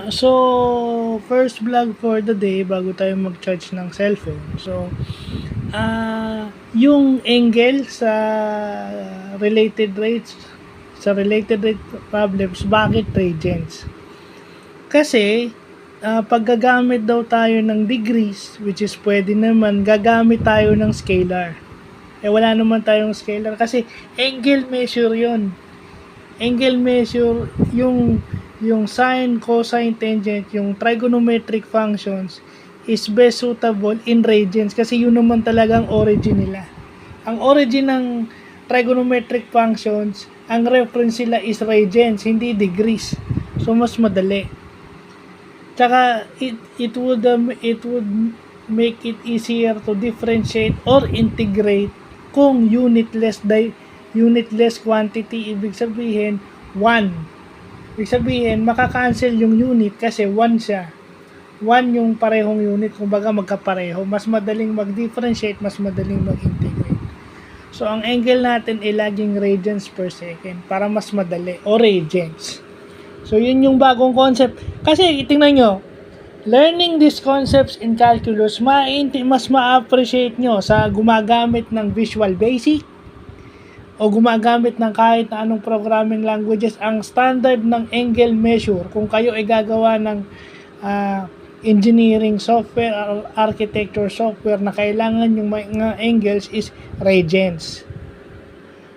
So first vlog for the day bago tayo mag-charge ng cellphone. So, yung angle sa related rates, sa related rate problems, bakit tangents? Kasi, paggagamit daw tayo ng degrees, which is pwede naman, gagamit tayo ng scalar. Wala naman tayong scalar kasi angle measure yon. Angle measure, yung sine, cosine, tangent, yung trigonometric functions is best suitable in radians kasi yun naman talagang origin nila. Ang origin ng trigonometric functions, ang reference nila is radians, hindi degrees. So mas madali. Tsaka it would make it easier to differentiate or integrate kung unitless quantity, ibig sabihin 1. Ibig sabihin, makakancel yung unit kasi 1 siya. 1 yung parehong unit, kumbaga magkapareho. Mas madaling mag-differentiate, mas madaling mag-integrate. So, ang angle natin ay laging radians per second para mas madali, o radians. So, yun yung bagong concept. Kasi, tingnan nyo, learning these concepts in calculus, mas ma-appreciate nyo sa gumagamit ng Visual Basic, o gumagamit ng kahit na anong programming languages. Ang standard ng angle measure, kung kayo ay gagawa ng engineering software or architecture software na kailangan yung mga angles is radians.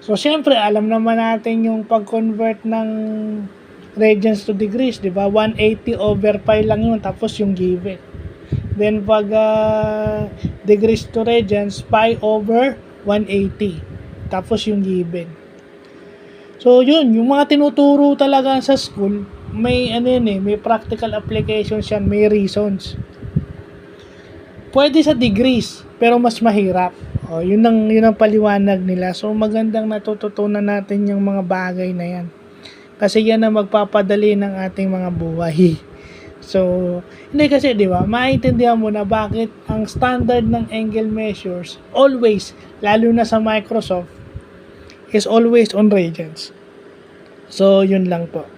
So, syempre, alam naman natin yung pag-convert ng radians to degrees, di ba? 180 over pi lang yun, tapos yung given. Then, pag degrees to radians, pi over 180. Tapos yung given. So yun, yung mga tinuturo talaga sa school, may may practical applications yan, may reasons. Pwede sa degrees, pero mas mahirap. Yun ang paliwanag nila. So magandang natututunan natin yung mga bagay na yan. Kasi yan ang magpapadali ng ating mga buhay. So, hindi kasi, di ba, maintindihan mo na bakit ang standard ng angle measures always, lalo na sa Microsoft, is always on radians. So, yun lang po.